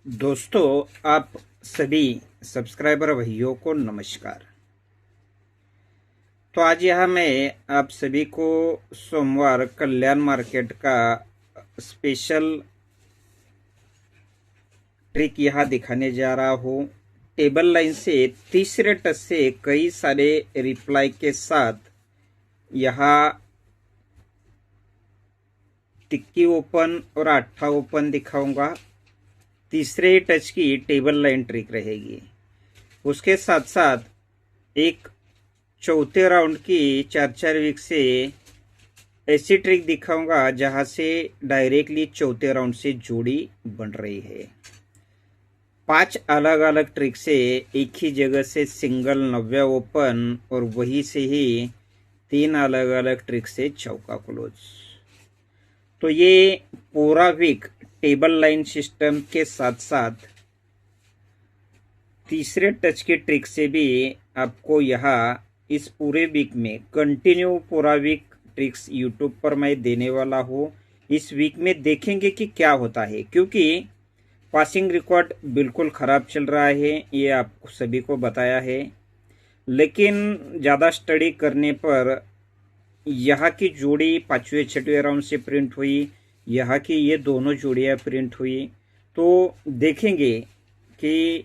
दोस्तों, आप सभी सब्सक्राइबर भाइयों को नमस्कार। तो आज यहाँ मैं आप सभी को सोमवार कल्याण मार्केट का स्पेशल ट्रिक यहाँ दिखाने जा रहा हूँ। टेबल लाइन से तीसरे टच से कई सारे रिप्लाई के साथ यहाँ टिक्की ओपन और आठा ओपन दिखाऊंगा। तीसरे टच की टेबल लाइन ट्रिक रहेगी। उसके साथ साथ एक चौथे राउंड की 4-4 वीक से ऐसी ट्रिक दिखाऊंगा जहां से डायरेक्टली चौथे राउंड से जोड़ी बन रही है। 5 अलग अलग ट्रिक से एक ही जगह से सिंगल 90 ओपन और वही से ही 3 अलग अलग ट्रिक से चौका क्लोज। तो ये पूरा वीक टेबल लाइन सिस्टम के साथ साथ तीसरे टच की ट्रिक से भी आपको यहाँ इस पूरे वीक में कंटिन्यू पूरा वीक ट्रिक्स यूट्यूब पर मैं देने वाला हूँ। इस वीक में देखेंगे कि क्या होता है, क्योंकि पासिंग रिकॉर्ड बिल्कुल ख़राब चल रहा है, ये आपको सभी को बताया है। लेकिन ज़्यादा स्टडी करने पर यहाँ की जोड़ी 5वें-6वें राउंड से प्रिंट हुई, यहाँ की ये दोनों जोड़ियाँ प्रिंट हुई। तो देखेंगे कि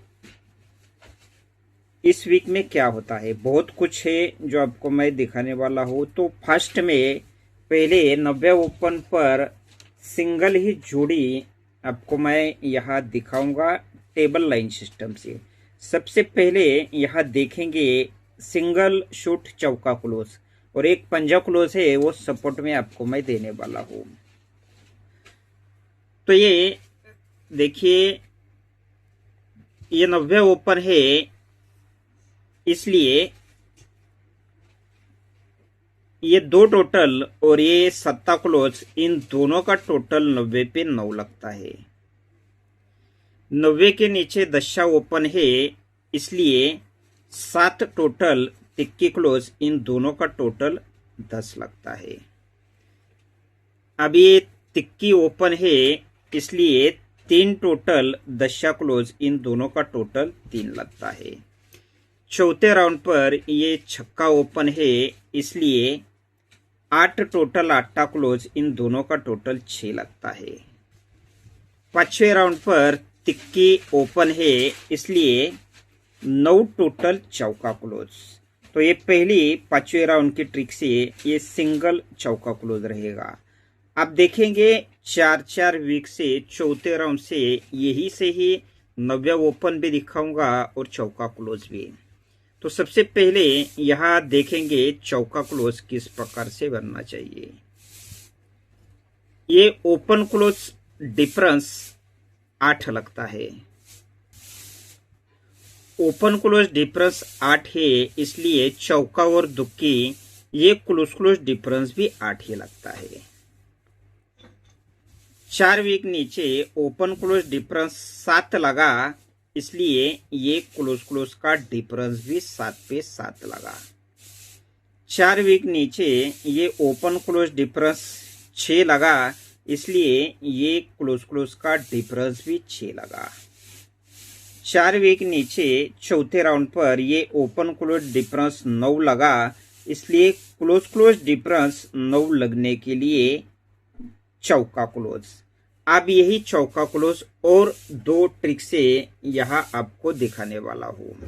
इस वीक में क्या होता है। बहुत कुछ है जो आपको मैं दिखाने वाला हूँ। तो फर्स्ट में पहले 90 ओपन पर सिंगल ही जोड़ी आपको मैं यहाँ दिखाऊंगा टेबल लाइन सिस्टम से। सबसे पहले यहाँ देखेंगे सिंगल शूट चौका क्लोज और एक पंजा क्लोज है, वो सपोर्ट में आपको मैं देने वाला हूँ। तो ये देखिए, ये 90 ओपन है, इसलिए ये 2 टोटल और ये 7 क्लोज, इन दोनों का टोटल 90 पे 9 लगता है। 90 के नीचे 10 ओपन है, इसलिए 7 टोटल टिक्की क्लोज, इन दोनों का टोटल 10 लगता है। अब ये टिक्की ओपन है, इसलिए 3 टोटल 10 क्लोज, इन दोनों का टोटल 3 लगता है। चौथे राउंड पर ये छक्का ओपन है, इसलिए 8 टोटल 8 क्लोज, इन दोनों का टोटल 6 लगता है। 5वें राउंड पर टिक्की ओपन है, इसलिए 9 टोटल चौका क्लोज। तो ये पहली 5वें राउंड की ट्रिक से ये सिंगल चौका क्लोज रहेगा। अब देखेंगे 4-4 वीक से चौथे राउंड से यही से ही 90 ओपन भी दिखाऊंगा और चौका क्लोज भी। तो सबसे पहले यहाँ देखेंगे चौका क्लोज किस प्रकार से बनना चाहिए। ये ओपन क्लोज डिफरेंस 8 लगता है। ओपन क्लोज डिफरेंस 8 है, इसलिए चौका और दुक्की ये क्लोज डिफरेंस भी 8 ही लगता है। 4 वीक नीचे ओपन क्लोज डिफरेंस 7 लगा, इसलिए ये क्लोज का डिफरेंस भी 7 पे 7 लगा। 4 वीक नीचे ये ओपन क्लोज डिफरेंस 6 लगा, इसलिए ये क्लोज का डिफरेंस भी 6 लगा। 4 वीक नीचे चौथे राउंड पर ये ओपन क्लोज डिफरेंस 9 लगा, इसलिए क्लोज डिफरेंस 9 लगने के लिए चौका क्लोज। अब यही चौका क्लोज और 2 ट्रिक से यहां आपको दिखाने वाला हूं।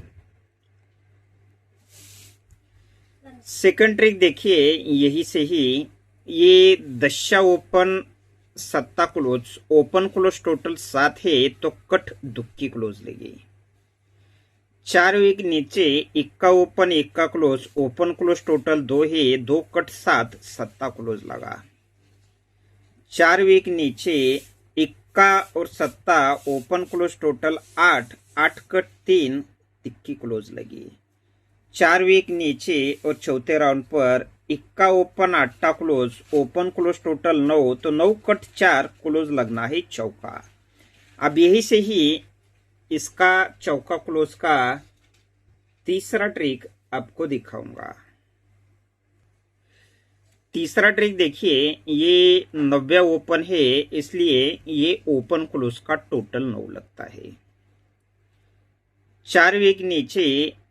सेकंड ट्रिक देखिए, यही से ही ये 10 open 7 close, open close total 7 है, तो कट दुक्की क्लोज लेगी। 4 वीक नीचे 1 open 1 close, open close total 2 है, 2 कट 7 क्लोज लगा। 4 वीक नीचे 1 और 7 ओपन क्लोज टोटल 8 कट 3 टिक्की क्लोज लगी। 4 वीक नीचे और चौथे राउंड पर 1 open 8 close, open close total 9, तो 9 कट 4 क्लोज लगना है चौका। अब यही से ही इसका चौका क्लोज का तीसरा ट्रिक आपको दिखाऊंगा। तीसरा ट्रिक देखिए, ये 90 ओपन है, इसलिए ये ओपन क्लोज का टोटल 9 लगता है। 4 विकेट नीचे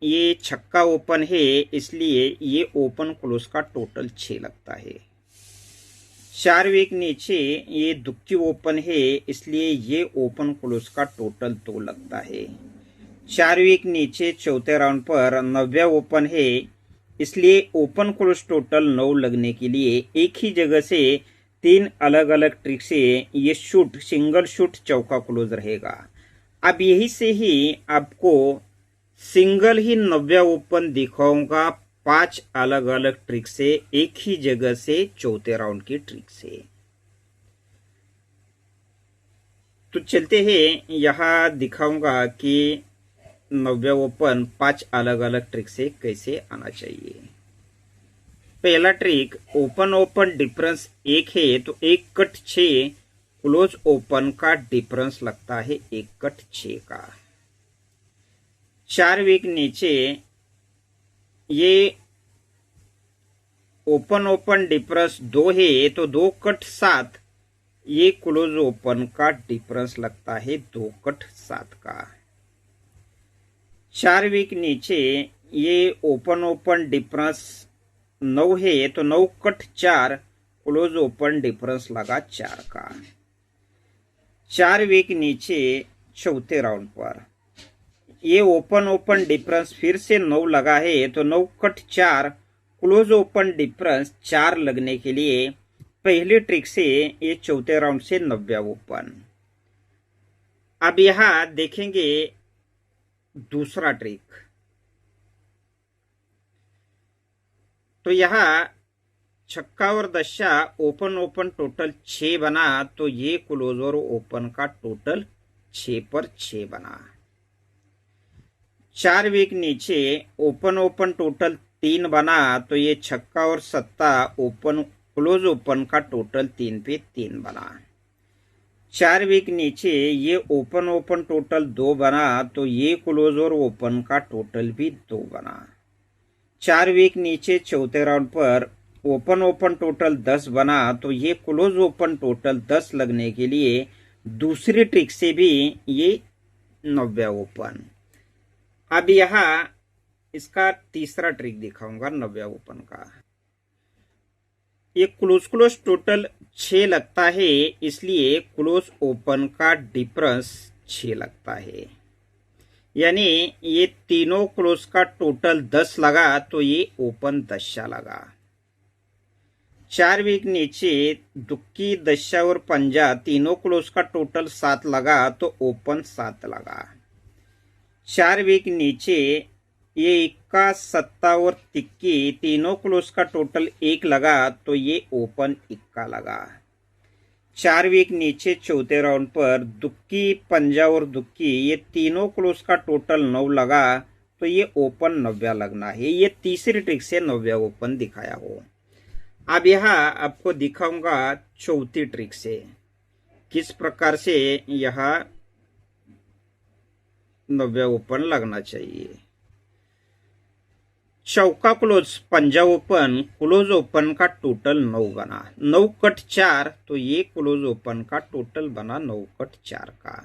ये छक्का ओपन है, इसलिए ये ओपन क्लोज का टोटल 6 लगता है। 4 विकेट नीचे ये दुक्की ओपन है, इसलिए ये ओपन क्लोज का टोटल 2 लगता है। 4 विकेट नीचे चौथे राउंड पर 90 ओपन है, इसलिए ओपन क्लोज टोटल 9 लगने के लिए एक ही जगह से 3 अलग अलग ट्रिक से ये शूट, सिंगल शूट चौका क्लोज रहेगा। अब यही से ही आपको सिंगल ही 90 ओपन दिखाऊंगा 5 अलग अलग ट्रिक से, एक ही जगह से चौथे राउंड की ट्रिक से। तो चलते हैं, यहां दिखाऊंगा कि 90 ओपन 5 अलग अलग ट्रिक से कैसे आना चाहिए। पहला ट्रिक, ओपन ओपन डिफरेंस 1 है तो 1 कट 6 क्लोज ओपन का डिफरेंस लगता है 1 कट 6 का। 4 विकेट नीचे ये ओपन ओपन डिफरेंस 2 है तो 2 कट 7 ये क्लोज ओपन का डिफरेंस लगता है 2 कट 7 का। 4 विकेट नीचे ये ओपन ओपन डिफरेंस 9 है तो 9 कट 4 क्लोज ओपन डिफरेंस लगा 4 का। 4 विकेट नीचे चौथे राउंड पर ये ओपन ओपन डिफरेंस फिर से 9 लगा है तो 9 कट 4 क्लोज ओपन डिफरेंस 4 लगने के लिए पहली ट्रिक से ये चौथे राउंड से 90 ओपन। अब यहां देखेंगे दूसरा ट्रिक, तो यहां छक्का और दशा ओपन ओपन टोटल 6 बना तो ये क्लोज और ओपन का टोटल 6 पर 6 बना। 4 विकेट नीचे ओपन ओपन टोटल 3 बना तो ये छक्का और सत्ता ओपन क्लोज ओपन का टोटल 3 पे 3 बना। 4 विकेट नीचे ये ओपन ओपन टोटल 2 बना तो ये क्लोज और ओपन का टोटल भी 2 बना। 4 विकेट नीचे चौथे राउंड पर ओपन ओपन टोटल 10 बना तो ये क्लोज ओपन टोटल 10 लगने के लिए दूसरी ट्रिक से भी ये 90 ओपन। अब यहां इसका तीसरा ट्रिक दिखाऊंगा 90 ओपन का। ये क्लोज क्लोज टोटल 6 लगता है, इसलिए क्लोज ओपन का डिफरेंस 6 लगता है, यानी ये तीनों क्लोज का टोटल 10 लगा तो ये ओपन दशा लगा। 4 विकेट नीचे दुक्की, दशा और पंजा तीनों क्लोज का टोटल 7 लगा तो ओपन 7 लगा। 4 विकेट नीचे ये इक्का, सत्ता और तिक्की तीनों क्लोज का टोटल 1 लगा तो ये ओपन इक्का लगा। 4 विकेट नीचे चौथे राउंड पर दुक्की, पंजा और दुक्की ये तीनों क्लोज का टोटल 9 लगा तो ये ओपन 90 लगना है। ये तीसरी ट्रिक से 90 ओपन दिखाया हो। अब यहां आपको दिखाऊंगा चौथी ट्रिक से किस प्रकार से यहां 90 ओपन लगना चाहिए। चौका क्लोज पंजा ओपन, क्लोज ओपन का टोटल 9 बना। 9 कट 4 तो ये क्लोज ओपन का टोटल बना 9 कट 4 का।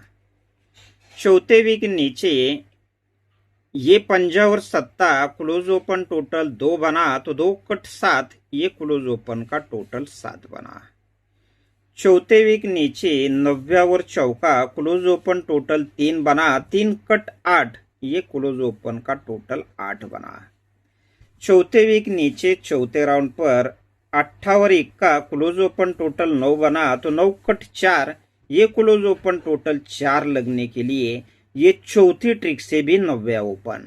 चौथे विकेट नीचे ये पंजा और सत्ता क्लोज ओपन टोटल 2 बना तो 2 कट 7 ये क्लोज ओपन का टोटल 7 बना। चौथे विकेट नीचे 90 और चौका क्लोज ओपन टोटल 3 बना। 3 कट 8 ये क्लोज ओपन का टोटल 8 बना। चौथे विकेट नीचे चौथे राउंड पर 8 और 1 का क्लोज ओपन टोटल 9 बना तो 9 कट 4 ये क्लोज ओपन टोटल 4 लगने के लिए ये चौथी ट्रिक से भी 90 ओपन।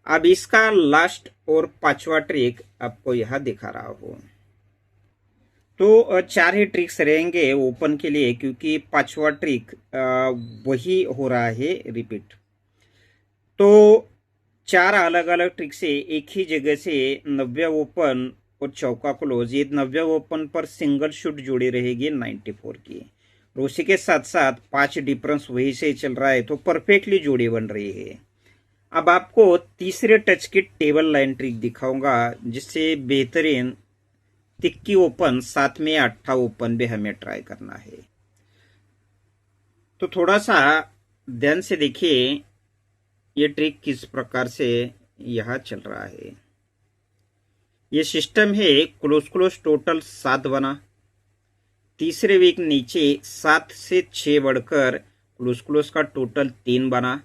अब इसका लास्ट और 5वां ट्रिक आपको यहां दिखा रहा हूं। तो 4 ही ट्रिक्स रहेंगे ओपन के लिए, क्योंकि 5वां ट्रिक वही हो रहा है रिपीट। तो 4 अलग अलग ट्रिक से एक ही जगह से 90 ओपन और चौका क्लोज, ये 90 ओपन पर सिंगल शूट जोड़ी रहेगी 94 की। उसी के साथ साथ 5 डिफरेंस वही से चल रहा है तो परफेक्टली जोड़ी बन रही है। अब आपको तीसरे टच की टेबल लाइन ट्रिक दिखाऊंगा जिससे बेहतरीन तिक्की ओपन, साथ में अट्ठा ओपन भी हमें ट्राई करना है। तो थोड़ा सा ध्यान से देखिए ये ट्रिक किस प्रकार से यहाँ चल रहा है। ये सिस्टम है क्लोज टोटल 7 बना, तीसरे वीक नीचे 7 से 6 बढ़कर क्लोज का टोटल 3 बना,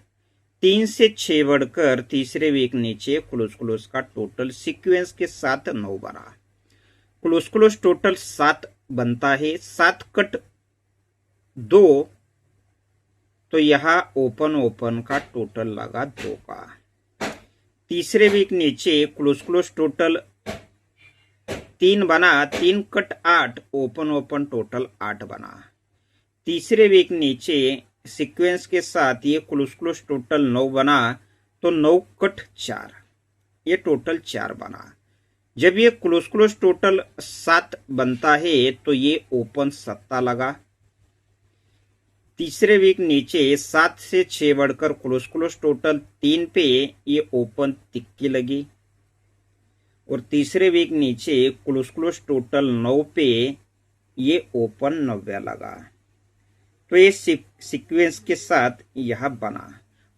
3 से 6 बढ़कर तीसरे वीक नीचे क्लोज का टोटल सीक्वेंस के साथ 9 बना। क्लोज टोटल 7 बनता है, 7 कट 2, तो यहाँ ओपन का टोटल लगा 2 का। तीसरे वीक नीचे क्लोज टोटल 3 बना, 3 कट 8, ओपन टोटल 8 बना। तीसरे वीक नीचे सीक्वेंस के साथ ये क्लोज टोटल 9 बना, तो 9 कट 4, ये टोटल 4 बना। जब ये क्लोज टोटल 7 बनता है तो ये ओपन 7 लगा। तीसरे वीक नीचे 7 से 6 बढ़कर क्लोज टोटल 3 पे ये ओपन तिक्की लगी, और तीसरे वीक नीचे क्लोज टोटल 9 पे ये ओपन 90 लगा। तो ये सीक्वेंस के साथ यह बना।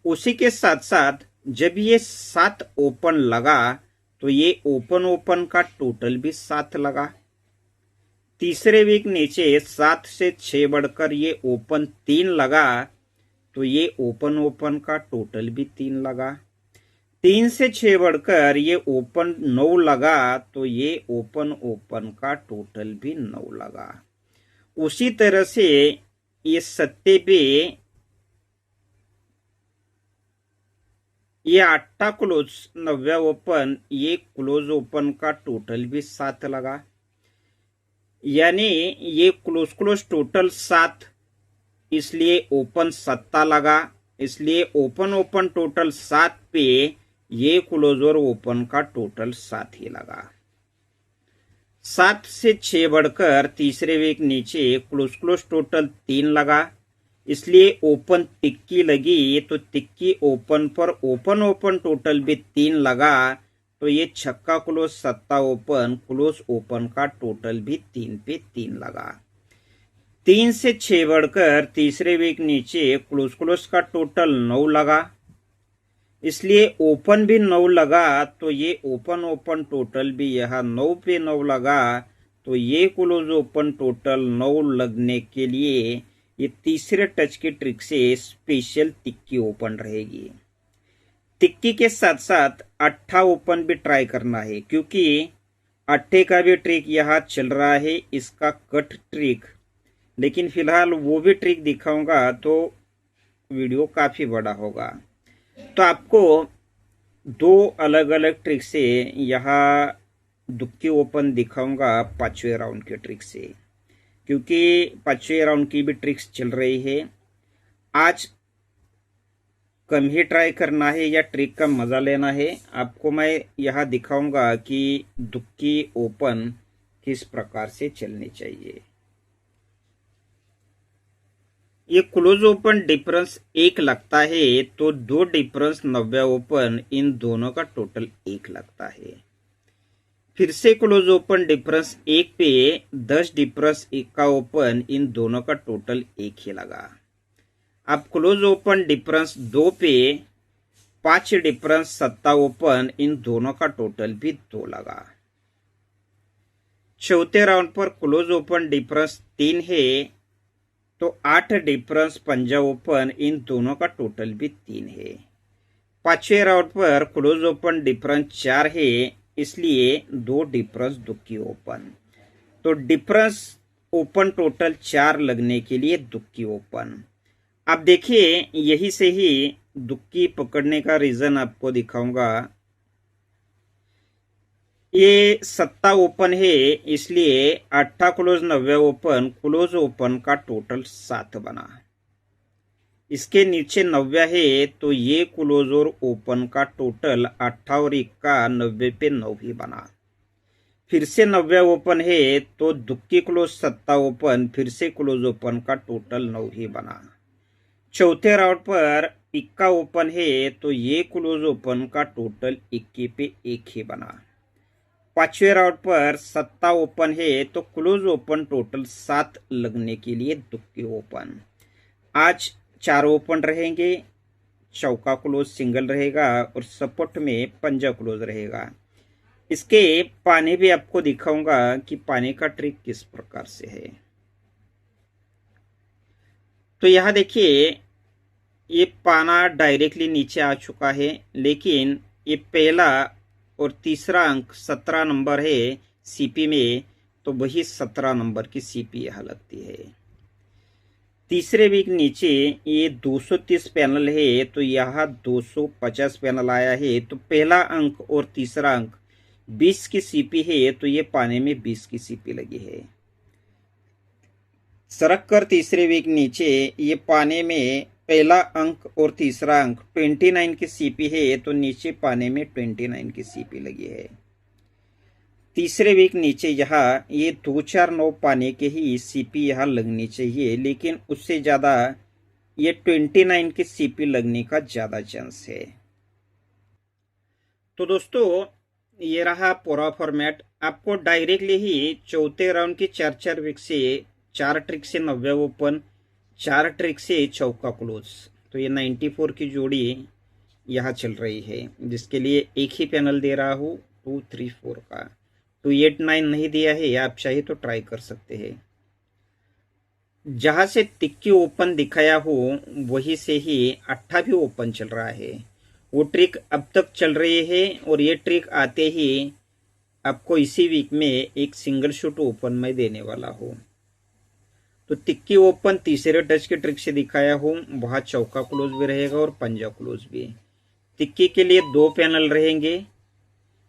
उसी के साथ साथ जब ये 7 ओपन लगा तो ये ओपन का टोटल भी 7 लगा। तीसरे वीक नीचे 7 से 6 बढ़कर ये ओपन 3 लगा, तो ये ओपन का टोटल भी 3 लगा। 3 से 6 बढ़कर ये ओपन 9 लगा, तो ये ओपन का टोटल भी 9 लगा। उसी तरह से ये 7 पे ये 8 क्लोज 90 ओपन, ये क्लोज ओपन का टोटल भी 7 लगा। यानी ये क्लोज टोटल 7, इसलिए ओपन 7 लगा, इसलिए ओपन टोटल 7 पे ये क्लोज और ओपन का टोटल 7 ही लगा। 7 से 6 बढ़कर तीसरे वीक नीचे क्लोज टोटल 3 लगा, इसलिए ओपन तिक्की लगी, तो तिक्की ओपन पर ओपन टोटल भी 3 लगा, तो ये छक्का क्लोज 7 ओपन, क्लोज ओपन का टोटल भी 3 पे 3 लगा। 3 से 6 बढ़कर तीसरे वीक नीचे क्लोज का टोटल 9 लगा, इसलिए ओपन भी 9 लगा, तो ये ओपन टोटल भी यहाँ 9 पे 9 लगा, तो ये क्लोज ओपन टोटल 9 लगने के लिए ये तीसरे टच की ट्रिक से स्पेशल तिक्की ओपन रहेगी। तिक्की के साथ साथ अट्ठा ओपन भी ट्राई करना है, क्योंकि अट्ठे का भी ट्रिक यहाँ चल रहा है, इसका कट ट्रिक। लेकिन फिलहाल वो भी ट्रिक दिखाऊंगा तो वीडियो काफी बड़ा होगा। तो आपको 2 अलग अलग ट्रिक से यहाँ दुक्की ओपन दिखाऊंगा 5वें राउंड के ट्रिक से, क्योंकि 5वें राउंड की भी ट्रिक्स चल रही है। आज कम ही ट्राई करना है या ट्रिक का मजा लेना है। आपको मैं यहाँ दिखाऊंगा कि दुक्की ओपन किस प्रकार से चलनी चाहिए। ये क्लोज ओपन डिफरेंस 1 लगता है, तो 2 डिफरेंस 90 ओपन, इन दोनों का टोटल 1 लगता है। फिर से क्लोज ओपन डिफरेंस 1 पे 10 डिफरेंस 1 का ओपन, इन दोनों का टोटल 1 ही लगा। अब क्लोज ओपन डिफरेंस 2 पे 5 डिफरेंस 7 ओपन, इन दोनों का टोटल भी 2 लगा। चौथे राउंड पर क्लोज ओपन डिफरेंस 3 है, तो 8 डिफरेंस 5 ओपन, इन दोनों का टोटल भी 3 है। 5वें राउंड पर क्लोज ओपन डिफरेंस 4 है, इसलिए 2 डिफरेंस दुक्की ओपन, तो डिफरेंस ओपन टोटल 4 लगने के लिए दुक्की ओपन। अब देखिए यही से ही दुक्की पकड़ने का रीजन आपको दिखाऊंगा। ये 7 ओपन है, इसलिए 8 क्लोज 90 ओपन, क्लोज ओपन का टोटल 7 बना। इसके नीचे 90 है, तो ये क्लोज और ओपन का टोटल 8 और 1 का 90 पे 9 ही बना। फिर से 90 ओपन है, तो दुक्की क्लोज 7 ओपन, फिर से क्लोज ओपन का टोटल 9 ही बना। चौथे राउंड पर 1 ओपन है, तो ये क्लोज ओपन का टोटल 21 पे 1 ही बना। 5वें राउंड पर 7 ओपन है तो क्लोज ओपन टोटल 7 लगने के लिए दुक्की ओपन। आज 4 ओपन रहेंगे, चौका क्लोज सिंगल रहेगा और सपोर्ट में पंजा क्लोज रहेगा। इसके पाने भी आपको दिखाऊंगा कि पाने का ट्रिक किस प्रकार से है। तो यहां देखिए ये पाना डायरेक्टली नीचे आ चुका है, लेकिन ये पहला और तीसरा अंक 17 नंबर है सीपी में, तो वही 17 नंबर की सीपी यहां लगती है। तीसरे वीक नीचे ये 230 पैनल है तो यहाँ 250 पैनल आया है, तो पहला अंक और तीसरा अंक 20 की सीपी है तो ये पाने में 20 की सीपी लगी है। सरक कर तीसरे वीक नीचे ये पाने में पहला अंक और तीसरा अंक 29 की सीपी है तो नीचे पाने में 29 की सीपी लगी है। तीसरे वीक नीचे यहाँ ये 249 पाने के ही सीपी यहाँ लगनी चाहिए, लेकिन उससे ज्यादा ये 29 की सीपी लगने का ज्यादा चांस है। तो दोस्तों ये रहा पूरा फॉर्मेट। आपको डायरेक्टली ही चौथे राउंड की 4 वीक से 4 ट्रिक से 90 ओपन, 4 ट्रिक से चौका क्लोज, तो ये 94 की जोड़ी यहाँ चल रही है, जिसके लिए एक ही पैनल दे रहा हूँ 234 का। 289 नहीं दिया है, आप चाहे तो ट्राई कर सकते हैं। जहां से तिक्की ओपन दिखाया हो वहीं से ही 28 ओपन चल रहा है, वो ट्रिक अब तक चल रही है और ये ट्रिक आते ही आपको इसी वीक में एक सिंगल शूट ओपन में देने वाला हूं। तो तिक्की ओपन तीसरे टच के ट्रिक से दिखाया हूं, वहां चौका क्लोज भी रहेगा और पंजा क्लोज भी। तिक्की के लिए 2 पैनल रहेंगे।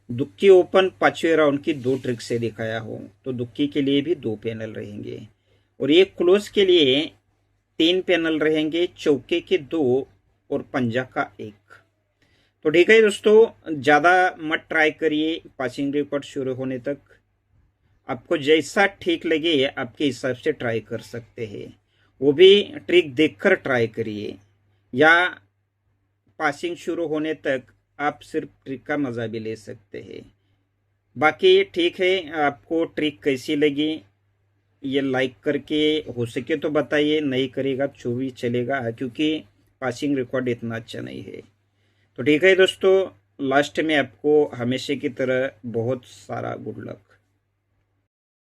दुक्की ओपन 5वें राउंड की 2 ट्रिक से दिखाया हूं, तो दुक्की के लिए भी 2 पैनल रहेंगे और ये क्लोज के लिए 3 पैनल रहेंगे, चौके के 2 और पंजा का 1। तो ठीक है दोस्तों, ज्यादा मत ट्राई करिए पासिंग रिकॉर्ड शुरू होने तक। आपको जैसा ठीक लगे आपके हिसाब से ट्राई कर सकते हैं, वो भी ट्रिक देखकर ट्राई करिए, या पासिंग शुरू होने तक आप सिर्फ ट्रिक का मजा भी ले सकते हैं। बाकी ठीक है, आपको ट्रिक कैसी लगी ये लाइक करके हो सके तो बताइए, नहीं करेगा जो भी चलेगा, क्योंकि पासिंग रिकॉर्ड इतना अच्छा नहीं है। तो ठीक है दोस्तों, लास्ट में आपको हमेशा की तरह बहुत सारा गुड लक।